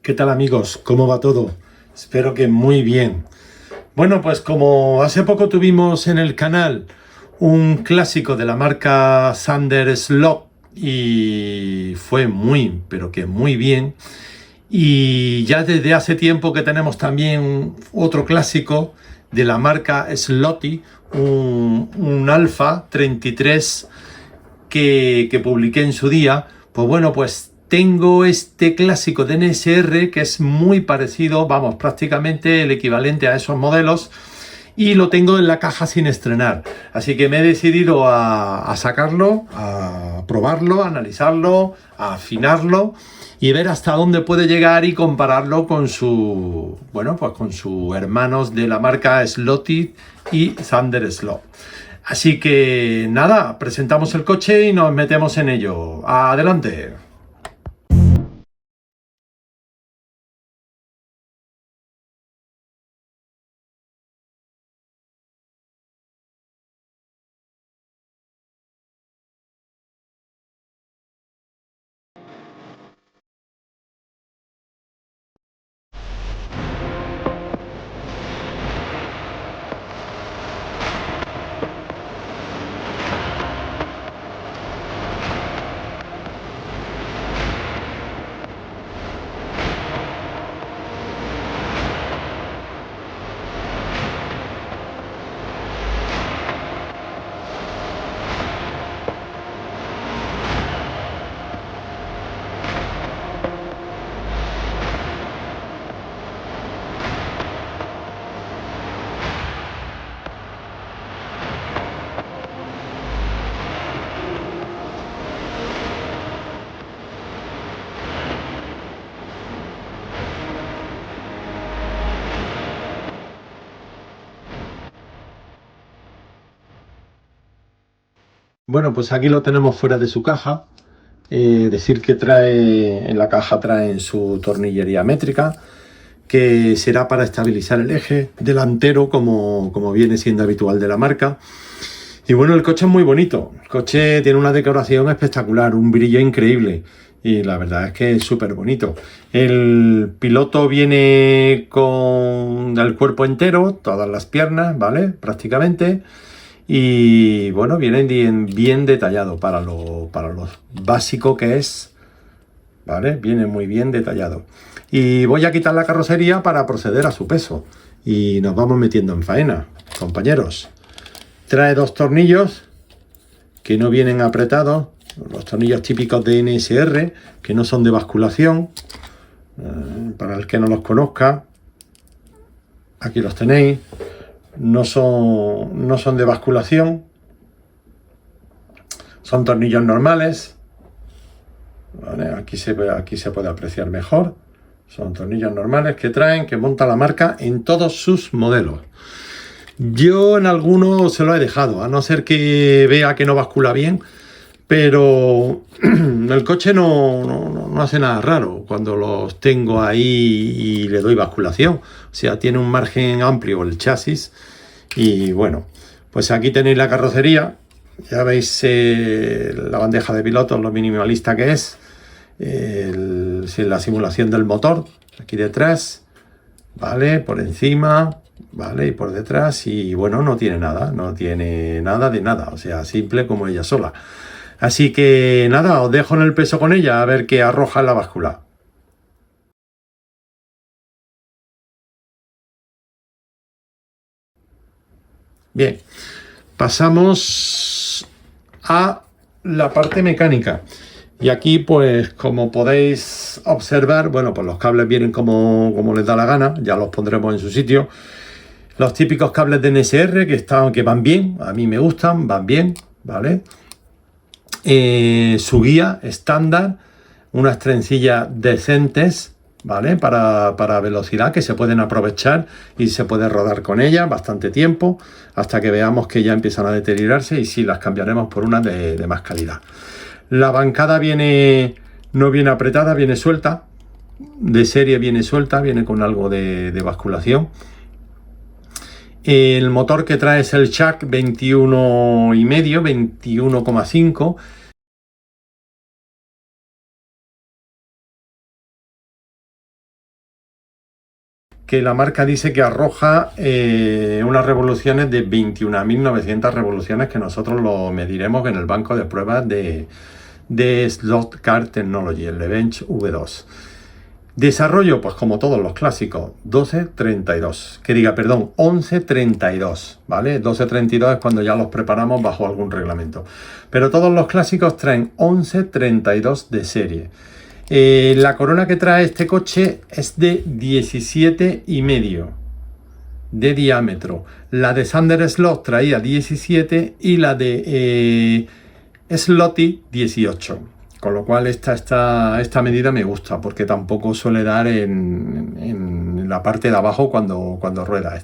¿Qué tal amigos? ¿Cómo va todo? Espero que muy bien. Bueno, pues como hace poco tuvimos en el canal un clásico de la marca Sander Slot y fue muy, pero que muy bien. Y ya desde hace tiempo que tenemos también otro clásico de la marca Slotty, un Alpha 33 que publiqué en su día. Pues bueno, pues tengo este clásico de NSR que es muy parecido, vamos, prácticamente el equivalente a esos modelos, y lo tengo en la caja sin estrenar. Así que me he decidido a sacarlo, a probarlo, a analizarlo, a afinarlo y ver hasta dónde puede llegar y compararlo con su, bueno, pues con sus hermanos de la marca Slotty y Sander Slot. Así que nada, presentamos el coche y nos metemos en ello. Adelante. Bueno, pues aquí lo tenemos fuera de su caja. Decir que trae, en la caja trae su tornillería métrica, que será para estabilizar el eje delantero como viene siendo habitual de la marca. Y bueno, el coche es muy bonito. El coche tiene una decoración espectacular, un brillo increíble. Y la verdad es que es súper bonito. El piloto viene con el cuerpo entero, todas las piernas, ¿vale? Prácticamente. Y bueno, viene bien detallado para lo básico que es, ¿vale? Viene muy bien detallado. Y voy a quitar la carrocería para proceder a su peso. Y nos vamos metiendo en faena, compañeros. Trae dos tornillos que no vienen apretados, los tornillos típicos de NSR, que no son de basculación. Para el que no los conozca, aquí los tenéis. No son de basculación, son tornillos normales. ¿Vale? Aquí se puede apreciar mejor. Son tornillos normales que traen, que monta la marca en todos sus modelos. Yo en algunos se lo he dejado, a no ser que vea que no bascula bien, pero el coche no hace nada raro cuando los tengo ahí y le doy basculación. O sea, tiene un margen amplio el chasis. Y bueno, pues aquí tenéis la carrocería. Ya veis la bandeja de pilotos, lo minimalista que es. La simulación del motor, aquí detrás, ¿vale? Por encima, ¿vale? Y por detrás. Y bueno, no tiene nada de nada. O sea, simple como ella sola. Así que nada, os dejo en el peso con ella a ver qué arroja en la báscula. Bien, pasamos a la parte mecánica. Y aquí, pues, como podéis observar, bueno, pues los cables vienen como les da la gana, ya los pondremos en su sitio. Los típicos cables de NSR que van bien, a mí me gustan, van bien, ¿vale? Su guía estándar, unas trencillas decentes, ¿vale? Para velocidad, que se pueden aprovechar y se puede rodar con ellas bastante tiempo, hasta que veamos que ya empiezan a deteriorarse y sí, las cambiaremos por unas de más calidad. La bancada no viene apretada, viene suelta, de serie viene suelta, viene con algo de basculación. El motor que trae es el Shark 21,5, 21,5. que la marca dice que arroja unas revoluciones de 21.900 revoluciones, que nosotros lo mediremos en el banco de pruebas de Slot Car Technology, el Revenge V2. Desarrollo, pues como todos los clásicos, 1132, ¿vale? 1232 es cuando ya los preparamos bajo algún reglamento. Pero todos los clásicos traen 1132 de serie. La corona que trae este coche es de 17,5 de diámetro. La de Thunder Slot traía 17 y la de Slotty 18. Con lo cual esta medida me gusta, porque tampoco suele dar en la parte de abajo cuando rueda.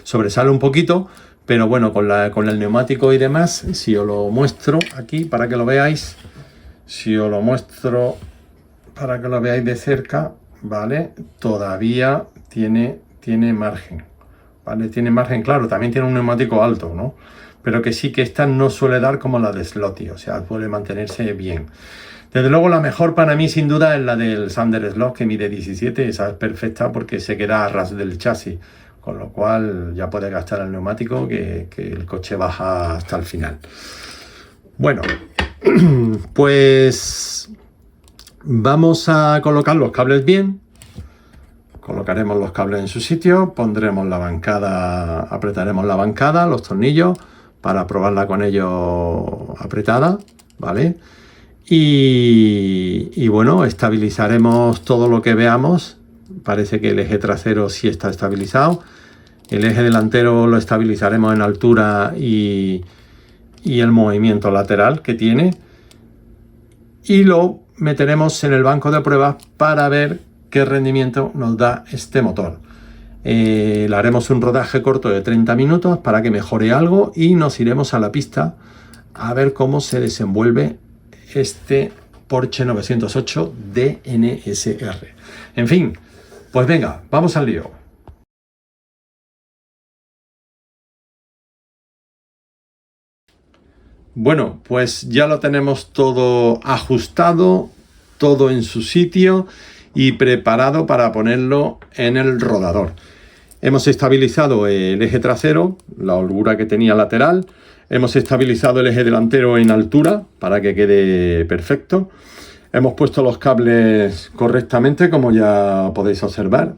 Sobresale un poquito, pero bueno, con el neumático y demás, si os lo muestro aquí para que lo veáis, si os lo muestro para que lo veáis de cerca, ¿vale? Todavía tiene margen, ¿vale? Tiene margen, claro, también tiene un neumático alto, ¿no? Pero que sí que esta no suele dar como la de Slotty, o sea, suele mantenerse bien. Desde luego la mejor para mí sin duda es la del Thunder Slot, que mide 17, esa es perfecta porque se queda a ras del chasis, con lo cual ya puede gastar el neumático que el coche baja hasta el final. Bueno, pues vamos a colocar los cables bien. Colocaremos los cables en su sitio, pondremos la bancada, apretaremos la bancada, los tornillos, para probarla con ellos apretada, ¿vale? Y bueno, estabilizaremos todo lo que veamos. Parece que el eje trasero sí está estabilizado. El eje delantero lo estabilizaremos en altura y el movimiento lateral que tiene. Y lo meteremos en el banco de pruebas para ver qué rendimiento nos da este motor. Le haremos un rodaje corto de 30 minutos para que mejore algo y nos iremos a la pista a ver cómo se desenvuelve este Porsche 908 DNSR. En fin, pues venga, vamos al lío. Bueno, pues ya lo tenemos todo ajustado, todo en su sitio y preparado para ponerlo en el rodador. Hemos estabilizado el eje trasero, la holgura que tenía lateral. Hemos estabilizado el eje delantero en altura para que quede perfecto. Hemos puesto los cables correctamente, como ya podéis observar.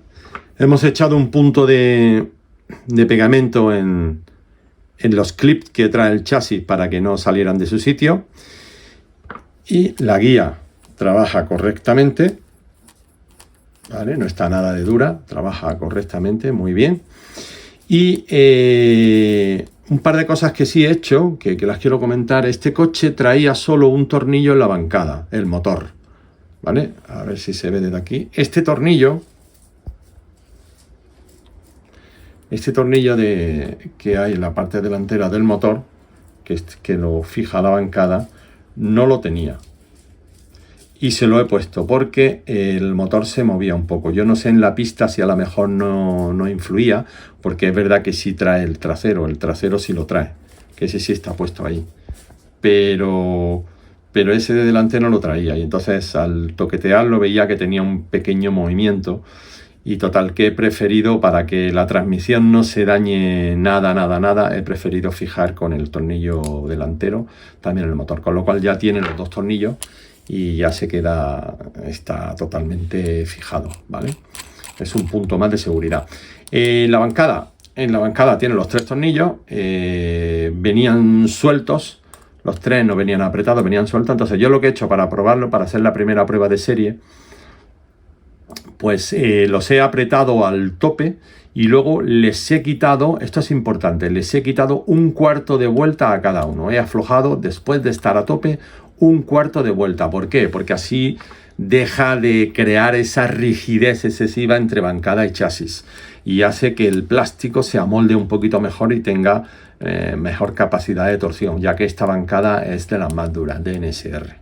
Hemos echado un punto de pegamento en los clips que trae el chasis para que no salieran de su sitio. Y la guía trabaja correctamente, ¿vale? No está nada de dura, trabaja correctamente, muy bien. Y un par de cosas que sí he hecho, que las quiero comentar. Este coche traía solo un tornillo en la bancada, el motor, ¿vale? A ver si se ve desde aquí. Este tornillo que hay en la parte delantera del motor, que lo fija a la bancada, no lo tenía. Y se lo he puesto porque el motor se movía un poco. Yo no sé en la pista si a lo mejor no influía, porque es verdad que sí trae el trasero sí lo trae, que ese sí está puesto ahí. Pero ese de delante no lo traía, y entonces al toquetearlo veía que tenía un pequeño movimiento. Y total, que he preferido, para que la transmisión no se dañe nada, he preferido fijar con el tornillo delantero también el motor. Con lo cual ya tiene los dos tornillos y ya está totalmente fijado, ¿vale? Es un punto más de seguridad. En la bancada tiene los tres tornillos, venían sueltos, los tres no venían apretados, venían sueltos. Entonces yo lo que he hecho para probarlo, para hacer la primera prueba de serie, pues los he apretado al tope y luego les he quitado, esto es importante, les he quitado un cuarto de vuelta a cada uno. He aflojado, después de estar a tope, un cuarto de vuelta. ¿Por qué? Porque así deja de crear esa rigidez excesiva entre bancada y chasis y hace que el plástico se amolde un poquito mejor y tenga mejor capacidad de torsión, ya que esta bancada es de las más duras, de NSR.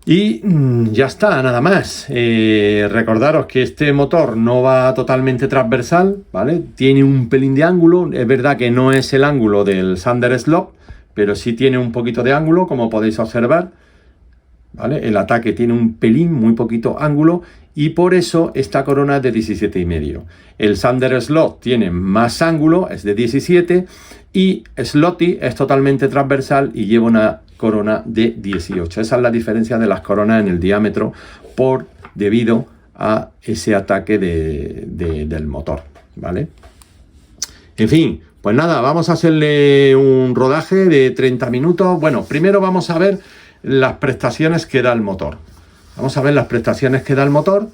Y ya está, nada más. Recordaros que este motor no va totalmente transversal, ¿vale? Tiene un pelín de ángulo. Es verdad que no es el ángulo del Thunder Slot, pero sí tiene un poquito de ángulo, como podéis observar, ¿vale? El ataque tiene un pelín, muy poquito ángulo, y por eso esta corona es de 17,5. El Thunder Slot tiene más ángulo, es de 17, y Slotty es totalmente transversal y lleva una corona de 18. Esa es la diferencia de las coronas en el diámetro debido a ese ataque del motor, ¿vale? En fin, pues nada, vamos a hacerle un rodaje de 30 minutos. Bueno, primero vamos a ver las prestaciones que da el motor. Vamos a ver las prestaciones que da el motor,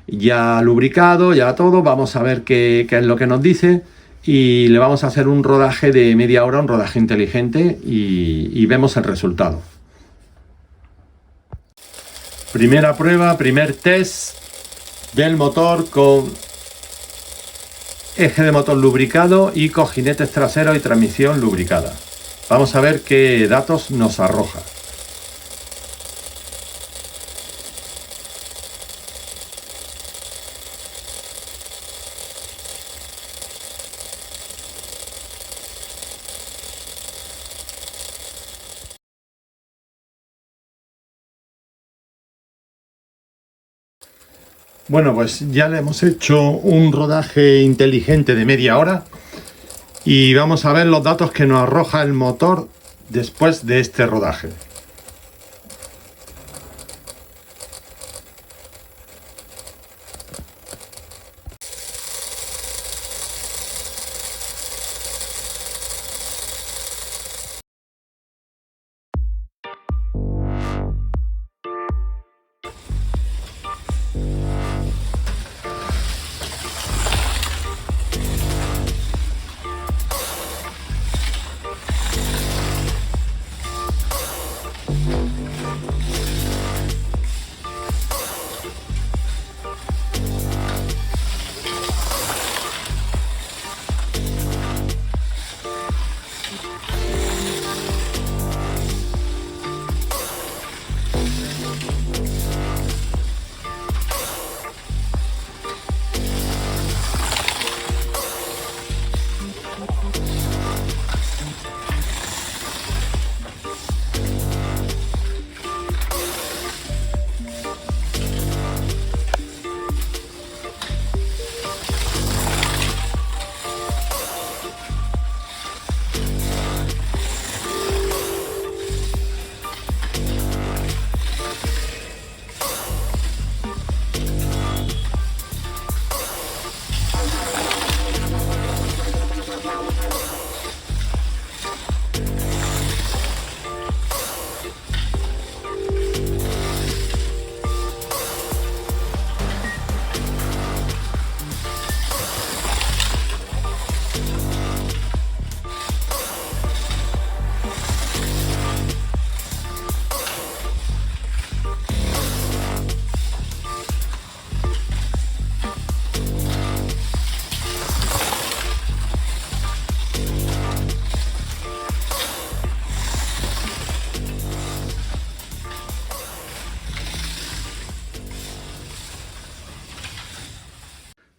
ya lubricado, ya todo. Vamos a ver qué es lo que nos dice y le vamos a hacer un rodaje de media hora, un rodaje inteligente y vemos el resultado. Primera prueba, primer test del motor con eje de motor lubricado y cojinetes traseros y transmisión lubricada. Vamos a ver qué datos nos arroja. Bueno, pues ya le hemos hecho un rodaje inteligente de media hora y vamos a ver los datos que nos arroja el motor después de este rodaje.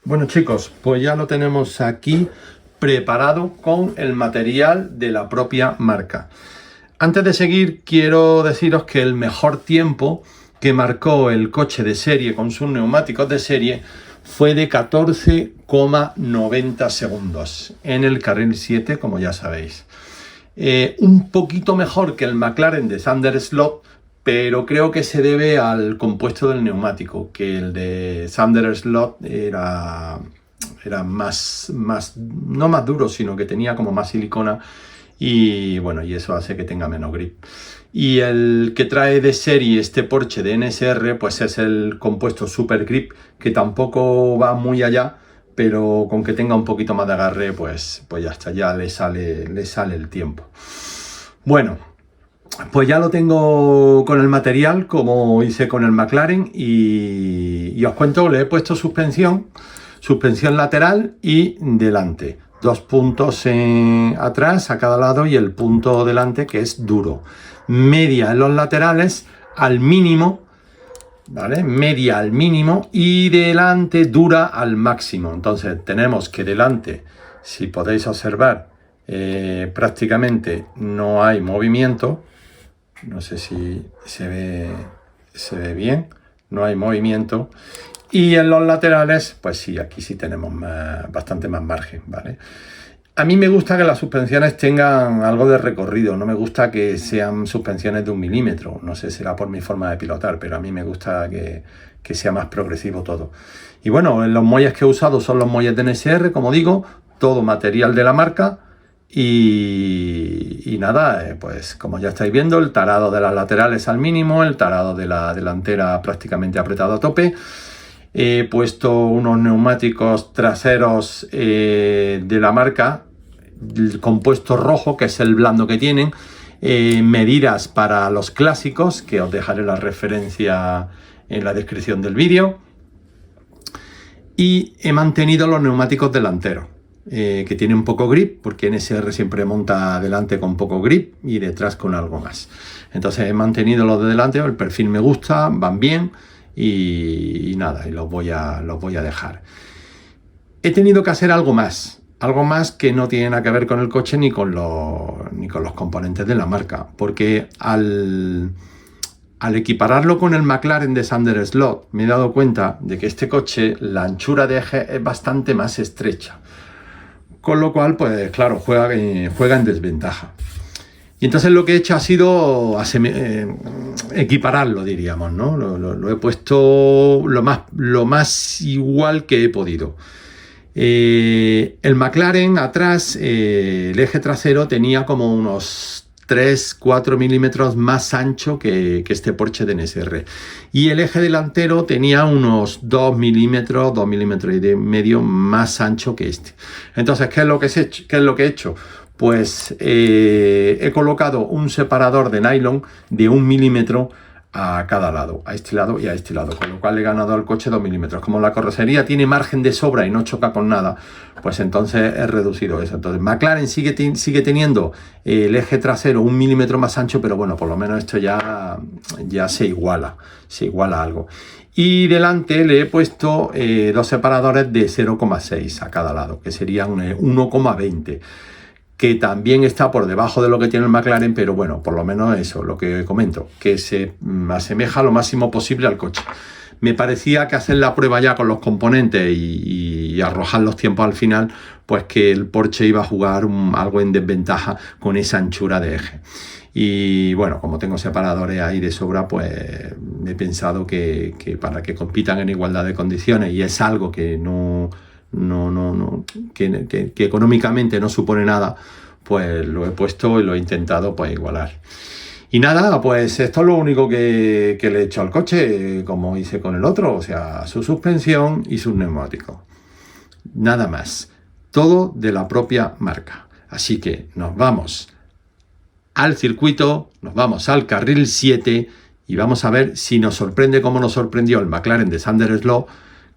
Bueno chicos, pues ya lo tenemos aquí preparado con el material de la propia marca. Antes de seguir, quiero deciros que el mejor tiempo que marcó el coche de serie con sus neumáticos de serie fue de 14,90 segundos en el carril 7, como ya sabéis. Un poquito mejor que el McLaren de Thunder Slot, pero creo que se debe al compuesto del neumático, que el de Thunder Slot era más, no más duro, sino que tenía como más silicona y bueno, y eso hace que tenga menos grip. Y el que trae de serie este Porsche de NSR, pues es el compuesto Super Grip, que tampoco va muy allá, pero con que tenga un poquito más de agarre, pues ya está, ya le sale el tiempo. Bueno, pues ya lo tengo con el material, como hice con el McLaren, y os cuento, le he puesto suspensión lateral y delante. 2 puntos atrás a cada lado y el punto delante que es duro. Media en los laterales al mínimo, ¿vale? Media al mínimo y delante dura al máximo. Entonces tenemos que delante, si podéis observar, prácticamente no hay movimiento. No sé si se ve bien, no hay movimiento. Y en los laterales, pues sí, aquí sí tenemos bastante más margen, ¿vale? A mí me gusta que las suspensiones tengan algo de recorrido, no me gusta que sean suspensiones de 1 milímetro, no sé, será por mi forma de pilotar, pero a mí me gusta que sea más progresivo todo. Y bueno, los muelles que he usado son los muelles de NSR, como digo, todo material de la marca y nada, pues como ya estáis viendo, el tarado de las laterales al mínimo, el tarado de la delantera prácticamente apretado a tope. He puesto unos neumáticos traseros de la marca, el compuesto rojo, que es el blando que tienen, medidas para los clásicos, que os dejaré la referencia en la descripción del vídeo, y he mantenido los neumáticos delanteros, que tienen poco grip, porque NSR siempre monta adelante con poco grip y detrás con algo más. Entonces he mantenido los de delante, el perfil me gusta, van bien. Y nada, y los voy a dejar. He tenido que hacer algo más que no tiene nada que ver con el coche ni con los componentes de la marca, porque al equipararlo con el McLaren de Sander Slot me he dado cuenta de que este coche, la anchura de eje es bastante más estrecha, con lo cual pues claro, juega en desventaja. Y entonces lo que he hecho ha sido equipararlo, diríamos, ¿no? Lo he puesto lo más igual que he podido. El McLaren atrás, el eje trasero tenía como unos 3-4 milímetros más ancho que este Porsche de NSR. Y el eje delantero tenía unos 2 milímetros y medio más ancho que este. Entonces, ¿qué es lo que he hecho? Pues he colocado un separador de nylon de 1 milímetro a cada lado, a este lado y a este lado, con lo cual he ganado al coche 2 milímetros. Como la carrocería tiene margen de sobra y no choca con nada, pues entonces he reducido eso. Entonces McLaren sigue teniendo el eje trasero 1 milímetro más ancho, pero bueno, por lo menos esto ya se iguala algo. Y delante le he puesto dos separadores de 0,6 a cada lado, que serían 1,20. que también está por debajo de lo que tiene el McLaren, pero bueno, por lo menos eso, lo que comento, que se asemeja lo máximo posible al coche. Me parecía que hacer la prueba ya con los componentes y arrojar los tiempos al final, pues que el Porsche iba a jugar algo en desventaja con esa anchura de eje. Y bueno, como tengo separadores ahí de sobra, pues he pensado que para que compitan en igualdad de condiciones, y es algo que que económicamente no supone nada, pues lo he puesto y lo he intentado pues igualar. Y nada, pues esto es lo único que le he hecho al coche, como hice con el otro, o sea, su suspensión y sus neumáticos. Nada más, todo de la propia marca. Así que nos vamos al circuito, nos vamos al carril 7 y vamos a ver si nos sorprende como nos sorprendió el McLaren de Sander Slot,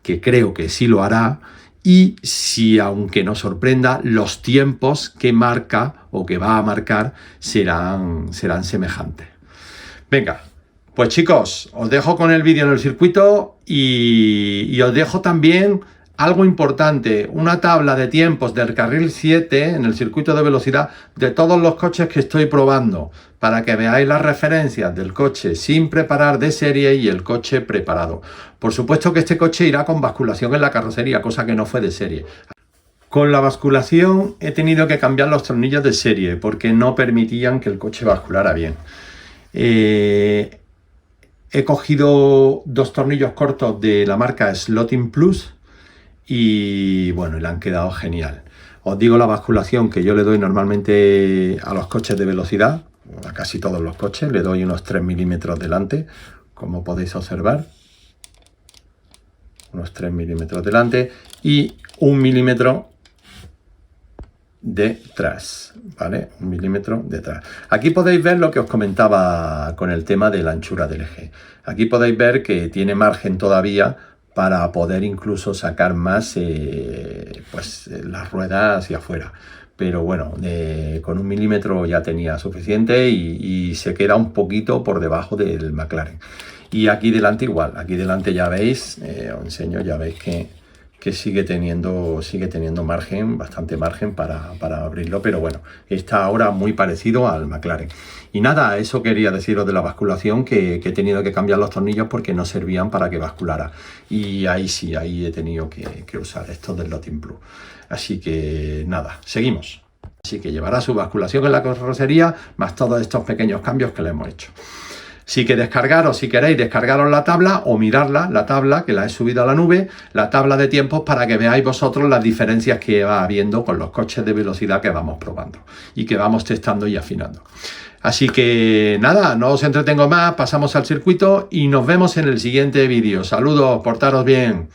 que creo que sí lo hará, y si, aunque nos sorprenda, los tiempos que marca o que va a marcar serán semejantes. Venga, pues chicos, os dejo con el vídeo en el circuito y os dejo también algo importante, una tabla de tiempos del carril 7 en el circuito de velocidad de todos los coches que estoy probando, para que veáis las referencias del coche sin preparar de serie y el coche preparado. Por supuesto que este coche irá con basculación en la carrocería, cosa que no fue de serie. Con la basculación he tenido que cambiar los tornillos de serie porque no permitían que el coche basculara bien. He cogido dos tornillos cortos de la marca Slotting Plus y bueno, le han quedado genial. Os digo la basculación que yo le doy normalmente a los coches de velocidad, a casi todos los coches, le doy unos 3 milímetros delante, como podéis observar. Unos 3 milímetros delante y 1 milímetro detrás, ¿vale? 1 milímetro detrás. Aquí podéis ver lo que os comentaba con el tema de la anchura del eje. Aquí podéis ver que tiene margen todavía para poder incluso sacar más pues las ruedas hacia afuera. Pero bueno, con 1 milímetro ya tenía suficiente y se queda un poquito por debajo del McLaren. Y aquí delante igual, aquí delante ya veis, os enseño, ya veis que sigue teniendo margen, bastante margen para abrirlo, pero bueno, está ahora muy parecido al McLaren. Y nada, eso quería deciros de la basculación, que he tenido que cambiar los tornillos porque no servían para que basculara. Y ahí sí, ahí he tenido que usar estos del Lotin Plus. Así que nada, seguimos. Así que llevará su basculación en la carrocería, más todos estos pequeños cambios que le hemos hecho. Si queréis descargaros la tabla o mirarla, la tabla que la he subido a la nube, la tabla de tiempos, para que veáis vosotros las diferencias que va habiendo con los coches de velocidad que vamos probando y que vamos testando y afinando. Así que nada, no os entretengo más, pasamos al circuito y nos vemos en el siguiente vídeo. Saludos, portaros bien.